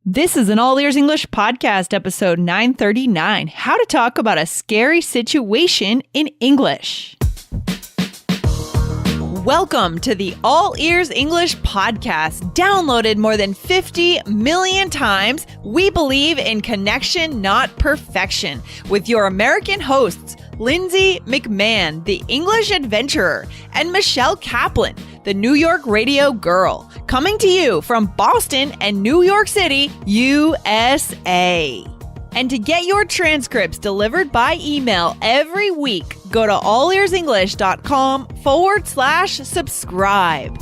This is an All Ears English podcast, episode 939, How to Talk About a Scary Situation in English. Welcome to the All Ears English podcast, downloaded more than 50 million times. We believe in connection, not perfection, with your American hosts, Lindsay McMahon, the English adventurer, and Michelle Kaplan, the New York radio girl, coming to you from Boston and New York City, USA. And to get your transcripts delivered by email every week, go to allearsenglish.com/subscribe.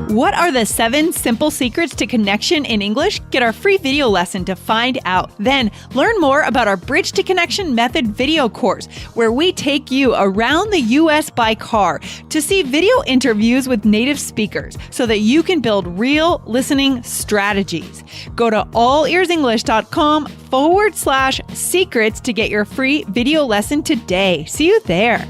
What are the 7 simple secrets to connection in English? Get our free video lesson to find out. Then learn more about our Bridge to Connection Method video course, where we take you around the U.S. by car to see video interviews with native speakers so that you can build real listening strategies. Go to allearsenglish.com/secrets to get your free video lesson today. See you there.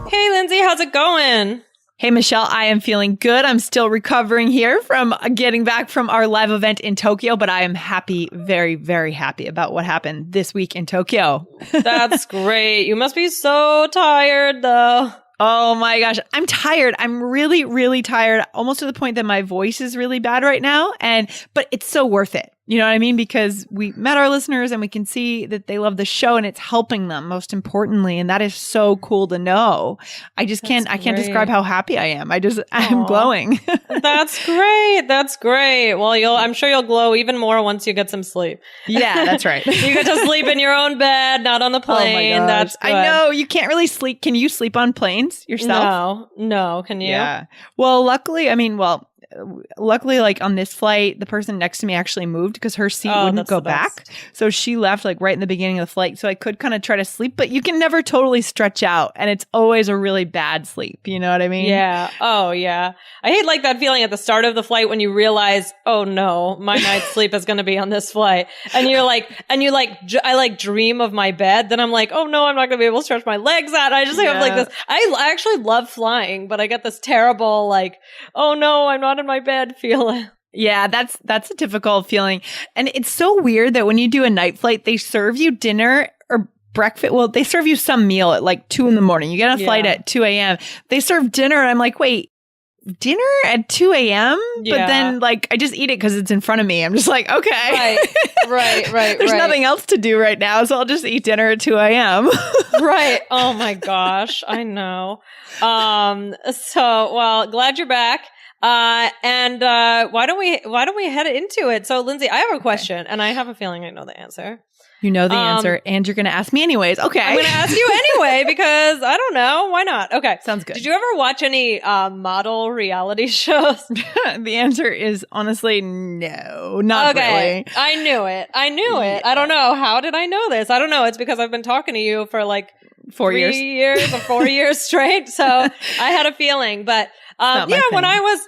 Hey, Lindsay, how's it going? Hey, Michelle, I am feeling good. I'm still recovering here from getting back from our live event in Tokyo, but I am happy, very, very happy about what happened this week in Tokyo. That's great. You must be so tired, though. Oh my gosh, I'm tired. I'm really, really tired, almost to the point that my voice is really bad right now. But it's so worth it. You know what I mean? Because we met our listeners and we can see that they love the show and it's helping them most importantly. And that is so cool to know. I can't describe how happy I am. I'm glowing. That's great. That's great. Well, I'm sure you'll glow even more once you get some sleep. Yeah, that's right. You get to sleep in your own bed, not on the plane. Oh my gosh. That's good. I know. You can't really sleep. Can you sleep on planes yourself? No. Can you? Yeah. Well, luckily, like on this flight, the person next to me actually moved because her seat wouldn't go back. So she left like right in the beginning of the flight. So I could kind of try to sleep, but you can never totally stretch out. And it's always a really bad sleep. You know what I mean? Yeah. Oh, yeah. I hate like that feeling at the start of the flight when you realize, oh no, my night's sleep is going to be on this flight. And I dream of my bed. Then I'm like, oh no, I'm not going to be able to stretch my legs out. I just have like this. I actually love flying, but I get this terrible like, oh no, I'm not in my bed feeling. Yeah, that's a difficult feeling. And it's so weird that when you do a night flight, they serve you dinner or breakfast. Well, they serve you some meal at like 2 a.m. You get on a flight at 2 a.m. They serve dinner. And I'm like, wait, dinner at 2 a.m.? Yeah. But then like, I just eat it because it's in front of me. I'm just like, okay. Right. There's nothing else to do right now. So I'll just eat dinner at 2 a.m. Right. Oh my gosh. I know. Well, glad you're back. Why don't we head into it? So, Lindsay, I have a question, and I have a feeling I know the answer. You know the answer, and you're going to ask me anyways. Okay. I'm going to ask you anyway, because I don't know. Why not? Okay. Sounds good. Did you ever watch any model reality shows? The answer is honestly no, not really. I knew it. I don't know. How did I know this? I don't know. It's because I've been talking to you for like 4 years. 3 years or 4 years straight. So I had a feeling, but when I was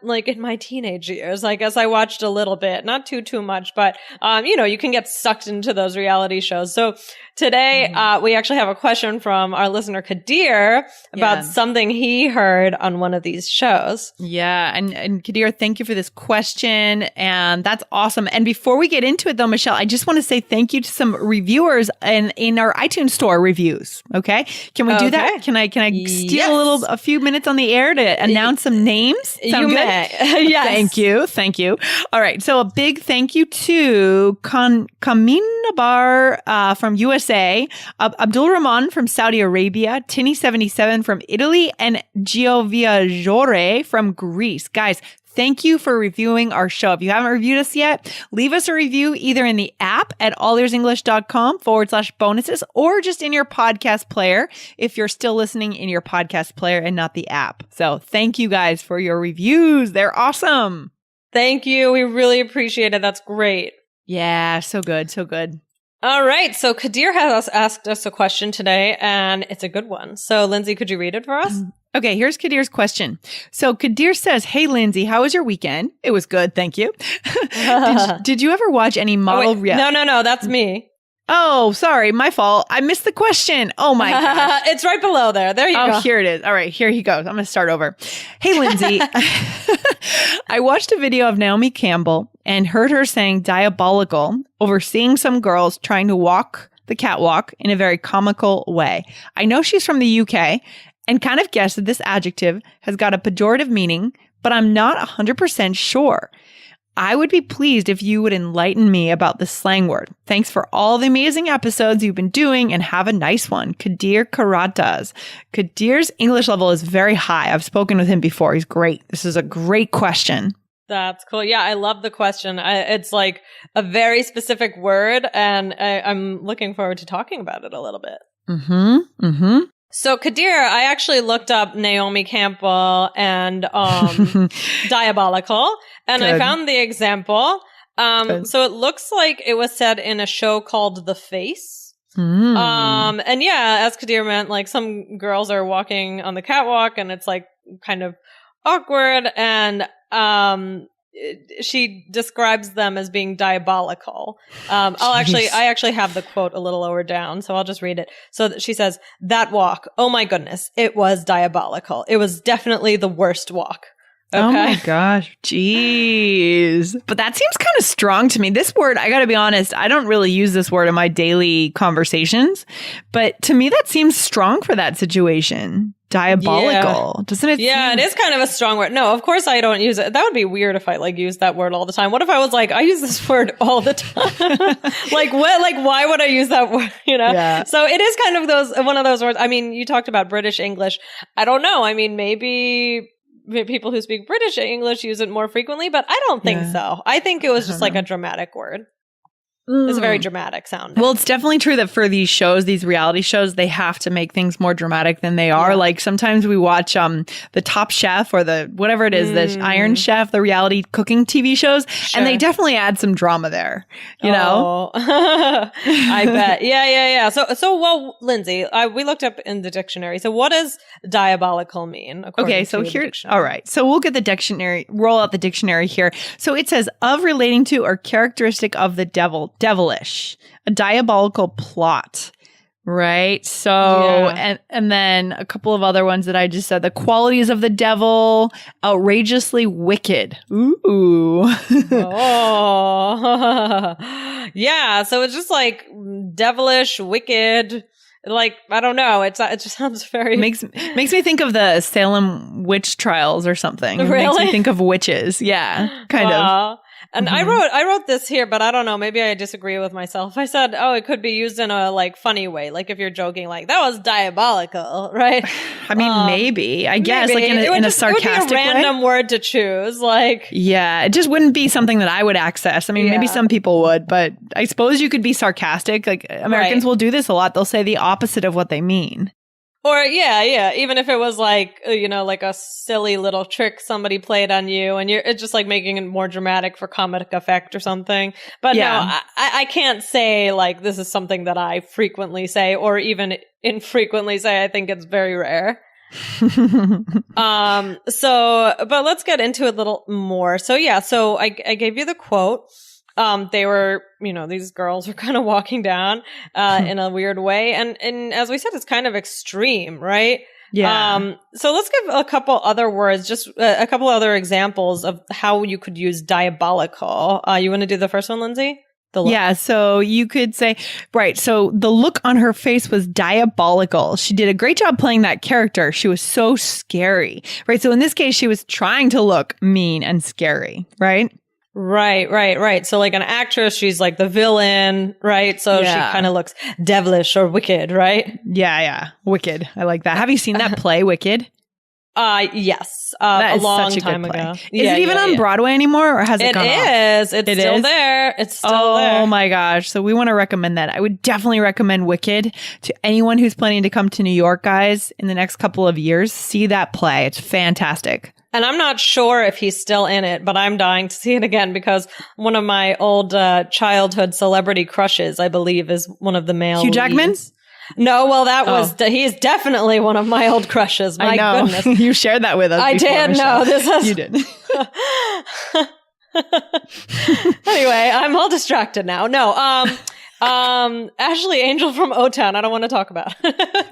like in my teenage years, I guess I watched a little bit, not too much, but you can get sucked into those reality shows. So today we actually have a question from our listener Kadir about something he heard on one of these shows. Yeah, and Kadir, thank you for this question, and that's awesome. And before we get into it though, Michelle, I just want to say thank you to some reviewers in our iTunes store reviews. Okay, can we do that? Can I steal a few minutes on the air to announce some names? Sound you good? may. Yes. Thank you. All right. So a big thank you to Kaminabar from USA, Abdul Rahman from Saudi Arabia, Tinny77 from Italy, and Gioviajore from Greece. Guys, thank you for reviewing our show. If you haven't reviewed us yet, leave us a review either in the app at allearsenglish.com/bonuses or just in your podcast player if you're still listening in your podcast player and not the app. So thank you guys for your reviews. They're awesome. Thank you. We really appreciate it. That's great. Yeah, so good. So good. All right. So Kadir has asked us a question today, and it's a good one. So Lindsay, could you read it for us? Okay, here's Kadir's question. So Kadir says, hey, Lindsay, how was your weekend? It was good. Thank you. Did you ever watch any model reality? No. That's me. Oh, sorry. My fault. I missed the question. Oh my gosh. It's right below there. There you go. Oh, here it is. All right, here he goes. I'm going to start over. Hey, Lindsay. I watched a video of Naomi Campbell and heard her saying diabolical over seeing some girls trying to walk the catwalk in a very comical way. I know she's from the UK and kind of guessed that this adjective has got a pejorative meaning, but I'm not 100% sure. I would be pleased if you would enlighten me about the slang word. Thanks for all the amazing episodes you've been doing and have a nice one. Kadir Karatas. Kadir's English level is very high. I've spoken with him before. He's great. This is a great question. That's cool. Yeah, I love the question. It's like a very specific word, and I'm looking forward to talking about it a little bit. So, Kadir, I actually looked up Naomi Campbell and diabolical, and I found the example. So it looks like it was said in a show called The Face. And yeah, as Kadir meant, like some girls are walking on the catwalk and it's like kind of awkward, and she describes them as being diabolical. I actually have the quote a little lower down, so I'll just read it. So she says, "That walk, oh my goodness, it was diabolical. It was definitely the worst walk." Okay. Oh my gosh. Jeez. But that seems kind of strong to me. This word, I got to be honest, I don't really use this word in my daily conversations, but to me that seems strong for that situation. Diabolical. Doesn't it? Yeah, it is kind of a strong word. No, of course I don't use it. That would be weird if I like used that word all the time. What if I was like, I use this word all the time? Like what? Like why would I use that word? You know? Yeah. So it is kind of one of those words. I mean, you talked about British English. I don't know. I mean, maybe people who speak British English use it more frequently, but I don't think so. I think it was just like a dramatic word. It's a very dramatic sound. Well, it's definitely true that for these shows, these reality shows, they have to make things more dramatic than they are. Yeah. Like sometimes we watch the Top Chef or the whatever it is, the Iron Chef, the reality cooking TV shows, and they definitely add some drama there. You know, I bet. Yeah. So well, Lindsay, we looked up in the dictionary. So what does diabolical mean? Okay, so here, all right. So we'll get the dictionary, roll out the dictionary here. So it says of relating to or characteristic of the devil. Devilish, a diabolical plot, right? So, and then a couple of other ones that I just said, the qualities of the devil, outrageously wicked. Ooh. Yeah. So it's just like devilish, wicked. Like, I don't know. It just sounds very makes me think of the Salem witch trials or something. Really? It makes me think of witches. Yeah, kind of. And I wrote this here, but I don't know. Maybe I disagree with myself. I said, it could be used in a like funny way. Like if you're joking, like that was diabolical, right? I mean, maybe, I guess, like in a sarcastic way. It would be a random word to choose. Like, yeah, it just wouldn't be something that I would access. I mean, maybe some people would, but I suppose you could be sarcastic. Like Americans will do this a lot. They'll say the opposite of what they mean. Or even if it was like, like a silly little trick somebody played on you and it's just like making it more dramatic for comic effect or something. But no, I can't say like this is something that I frequently say or even infrequently say. I think it's very rare. But let's get into it a little more. So I gave you the quote. They were, these girls were kind of walking down, in a weird way. And as we said, it's kind of extreme, right? Yeah. So let's give a couple other words, just a couple other examples of how you could use diabolical. You want to do the first one, Lindsay? Yeah, so you could say, right, so the look on her face was diabolical. She did a great job playing that character. She was so scary, right? So in this case, she was trying to look mean and scary, right? Right. So like an actress, she's like the villain, right? So she kind of looks devilish or wicked, right? Yeah. Wicked. I like that. Have you seen that play, Wicked? Yes. A long time ago. Is it even on Broadway anymore or has it gone off? It is. It's still there. It's still there. Oh my gosh. So we want to recommend that. I would definitely recommend Wicked to anyone who's planning to come to New York, guys, in the next couple of years. See that play. It's fantastic. And I'm not sure if he's still in it, but I'm dying to see it again because one of my old childhood celebrity crushes, I believe, is one of the male Hugh Jackman? leads. No, well, he's definitely one of my old crushes. My goodness. You shared that with us. I did. No, You did. Anyway, I'm all distracted now. No, Ashley Angel from O-Town. I don't want to talk about.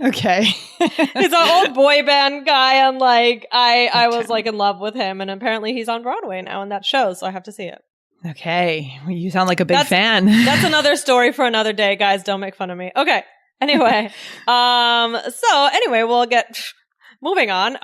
Okay. He's an old boy band guy, and like I was like in love with him, and apparently he's on Broadway now in that show, so I have to see it. Okay. Well, you sound like a big fan. That's another story for another day, guys. Don't make fun of me. Okay. Anyway. So anyway, we'll get moving on.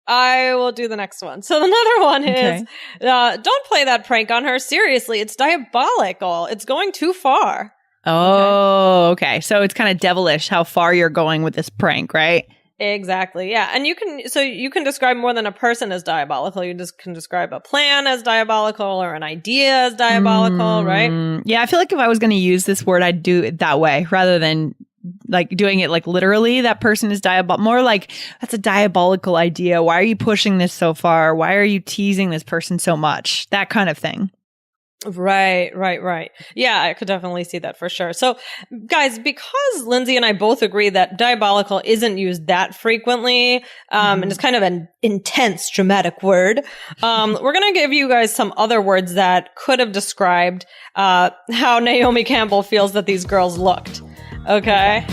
I will do the next one. So another one is, don't play that prank on her. Seriously, it's diabolical. It's going too far. Oh, okay. So it's kind of devilish how far you're going with this prank, right? Exactly. Yeah. And you can describe more than a person as diabolical. You just can describe a plan as diabolical or an idea as diabolical, right? Yeah. I feel like if I was going to use this word, I'd do it that way rather than like doing it like literally that person is diabolical. More like that's a diabolical idea. Why are you pushing this so far? Why are you teasing this person so much? That kind of thing. Right. Yeah, I could definitely see that for sure. So, guys, because Lindsay and I both agree that diabolical isn't used that frequently, and it's kind of an intense, dramatic word, we're going to give you guys some other words that could have described how Naomi Campbell feels that these girls looked. Okay.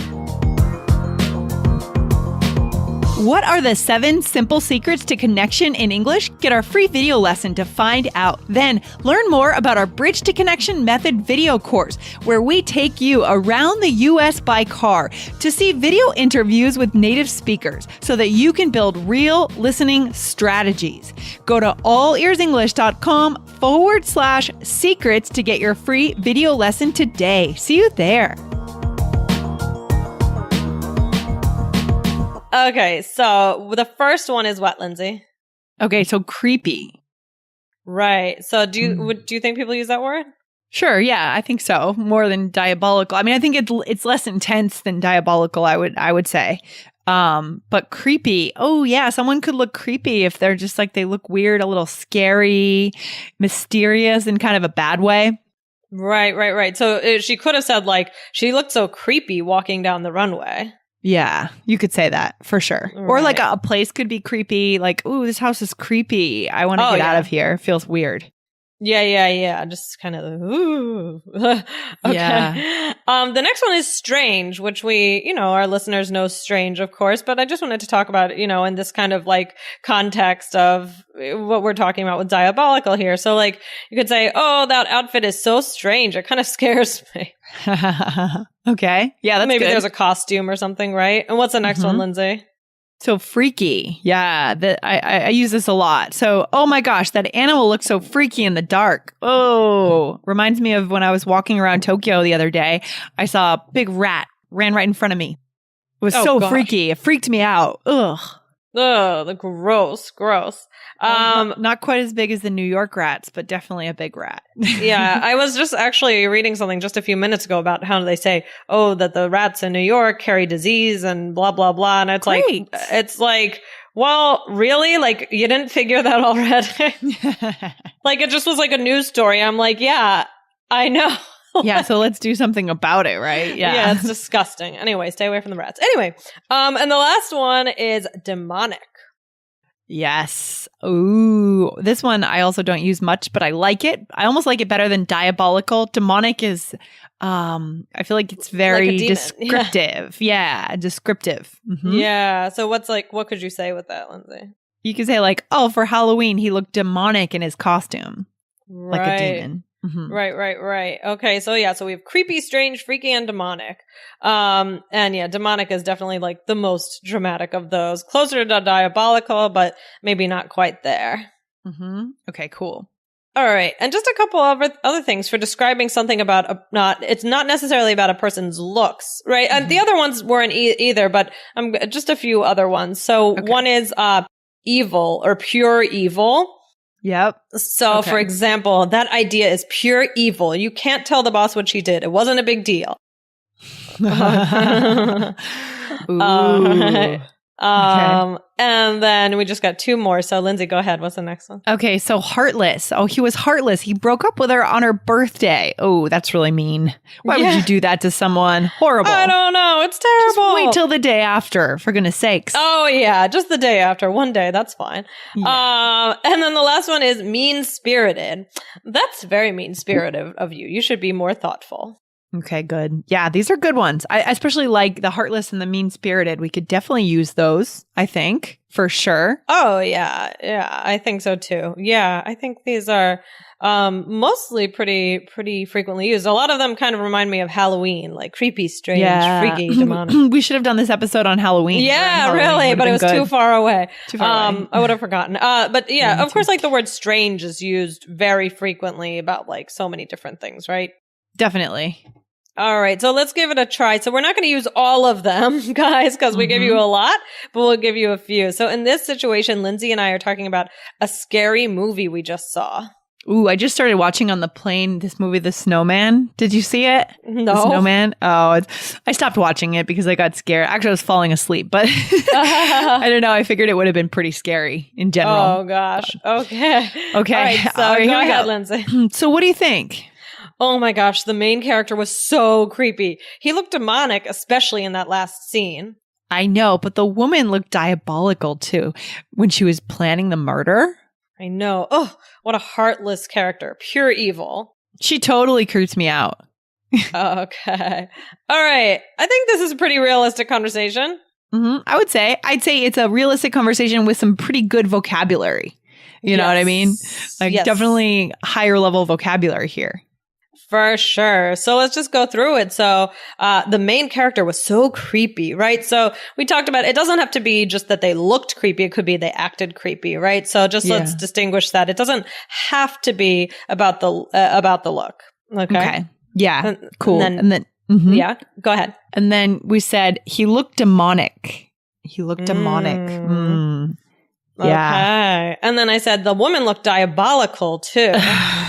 What are the 7 simple secrets to connection in English? Get our free video lesson to find out. Then learn more about our Bridge to Connection Method video course, where we take you around the U.S. by car to see video interviews with native speakers so that you can build real listening strategies. Go to allearsenglish.com/secrets to get your free video lesson today. See you there. Okay, so the first one is what, Lindsay? Okay, so creepy. Right. So do you think people use that word? Sure, yeah, I think so. More than diabolical. I mean, I think it's less intense than diabolical, I would say. But creepy. Oh yeah, someone could look creepy if they're just like they look weird, a little scary, mysterious in kind of a bad way. Right. So she could have said like she looked so creepy walking down the runway. Yeah, you could say that for sure. Right. Or like a place could be creepy. Like, ooh, this house is creepy. I want to get out of here. It feels weird. Yeah. Just kind of, ooh. Okay. Yeah. The next one is strange, which we, our listeners know strange, of course, but I just wanted to talk about, in this kind of like context of what we're talking about with diabolical here. So like you could say, oh, that outfit is so strange. It kind of scares me. Okay. Yeah, that's Maybe good. There's a costume or something, right? And what's the next one, Lindsay? So freaky. Yeah, I use this a lot. So, oh my gosh, that animal looks so freaky in the dark. Oh, reminds me of when I was walking around Tokyo the other day. I saw a big rat ran right in front of me. It was freaky. It freaked me out. Ugh. The gross. Not quite as big as the New York rats, but definitely a big rat. Yeah, I was just actually reading something just a few minutes ago about how they say, that the rats in New York carry disease and blah, blah, blah. And it's like, well, really? Like, you didn't figure that already? Like, it just was like a news story. I'm like, yeah, I know. Yeah, so let's do something about it, right? Yeah, it's disgusting. Anyway, stay away from the rats. Anyway, and the last one is demonic. Yes. Ooh, this one I also don't use much, but I like it. I almost like it better than diabolical. Demonic is, I feel like it's very like descriptive. Yeah, descriptive. Mm-hmm. Yeah. So what could you say with that, Lindsay? You could say like, oh, for Halloween, he looked demonic in his costume. Right. Like a demon. Mm-hmm. Right. Okay, so we have creepy, strange, freaky, and demonic. And yeah, demonic is definitely like the most dramatic of those. Closer to diabolical, but maybe not quite there. Mm-hmm. Okay, cool. All right, and just a couple of other things for describing something about it's not necessarily about a person's looks, right? Mm-hmm. And the other ones weren't either, but just a few other ones. So one is evil or pure evil. Yep. So, for example, that idea is pure evil. You can't tell the boss what she did. It wasn't a big deal. Ooh. And then we just got 2 more. So, Lindsay, go ahead. What's the next one? Okay, so heartless. Oh, he was heartless. He broke up with her on her birthday. Oh, that's really mean. Why would you do that to someone? Horrible. I don't know. It's terrible. Just wait till the day after, for goodness sakes. Oh, yeah. Just the day after. One day. That's fine. Yeah. And then the last one is mean-spirited. That's very mean-spirited of you. You should be more thoughtful. Okay, good. Yeah, these are good ones. I especially like the heartless and the mean-spirited. We could definitely use those, I think, for sure. Oh, yeah. Yeah, I think so too. Yeah, I think these are mostly pretty frequently used. A lot of them kind of remind me of Halloween, like creepy, strange, freaky, demonic. We should have done this episode on Halloween. Yeah, really, but it was too far away. Too far away. I would have forgotten. But yeah, of course, like the word strange is used very frequently about like so many different things, right? Definitely. All right, so let's give it a try. So we're not going to use all of them, guys, because we give you a lot, but we'll give you a few. So in this situation, Lindsay and I are talking about a scary movie we just saw. Ooh, I just started watching on the plane this movie, The Snowman. Did you see it? No. The Snowman? Oh, I stopped watching it because I got scared. Actually, I was falling asleep, but I don't know. I figured it would have been pretty scary in general. Oh, gosh. Okay. Okay. All right, so go ahead, Lindsay. So what do you think? Oh my gosh, the main character was so creepy. He looked demonic, especially in that last scene. I know, but the woman looked diabolical too when she was planning the murder. I know. Oh, what a heartless character. Pure evil. She totally creeps me out. Okay. All right. I think this is a pretty realistic conversation. I'd say it's a realistic conversation with some pretty good vocabulary. You know what I mean? Like definitely higher level vocabulary here. For sure. So let's just go through it. So the main character was so creepy, right? So we talked about it doesn't have to be just that they looked creepy. It could be they acted creepy, right? So just let's distinguish that. It doesn't have to be about the look. Okay. Yeah. Cool. And then yeah, go ahead. And then we said he looked demonic. Yeah. Okay. And then I said the woman looked diabolical too,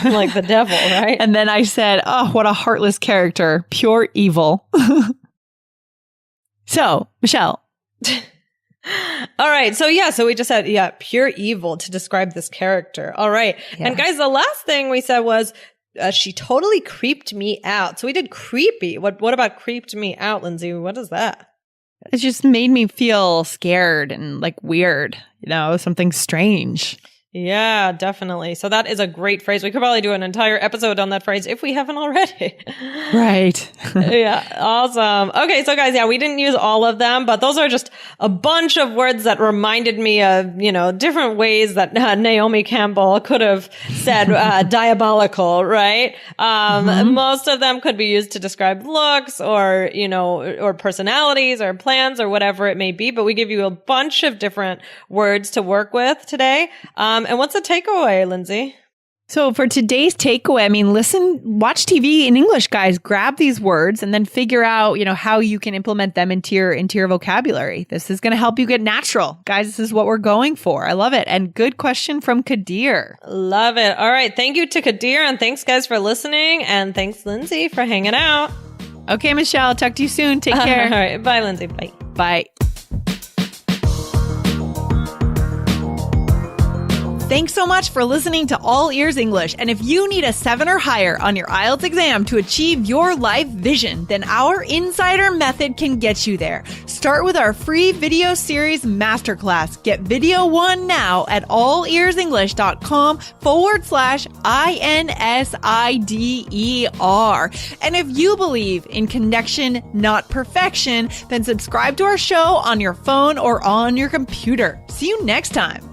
like the devil, right? And then I said, oh, what a heartless character. Pure evil. So, Michelle. All right. So we just said, pure evil to describe this character. All right. Yeah. And guys, the last thing we said was she totally creeped me out. So we did creepy. What about creeped me out, Lindsay? What is that? It just made me feel scared and like weird, something strange. Yeah, definitely. So that is a great phrase. We could probably do an entire episode on that phrase if we haven't already. Right. Yeah. Awesome. Okay. So guys, we didn't use all of them, but those are just a bunch of words that reminded me of, different ways that Naomi Campbell could have said diabolical, right? Most of them could be used to describe looks or, or personalities or plans or whatever it may be, but we give you a bunch of different words to work with today. And what's the takeaway, Lindsay? So for today's takeaway, watch TV in English, guys. Grab these words and then figure out, how you can implement them into your vocabulary. This is going to help you get natural. Guys, this is what we're going for. I love it. And good question from Kadir. Love it. All right. Thank you to Kadir. And thanks, guys, for listening. And thanks, Lindsay, for hanging out. Okay, Michelle. Talk to you soon. Take care. All right. Bye, Lindsay. Bye. Bye. Thanks so much for listening to All Ears English. And if you need a 7 or higher on your IELTS exam to achieve your life vision, then our Insider Method can get you there. Start with our free video series masterclass. Get video 1 now at allearsenglish.com/INSIDER. And if you believe in connection, not perfection, then subscribe to our show on your phone or on your computer. See you next time.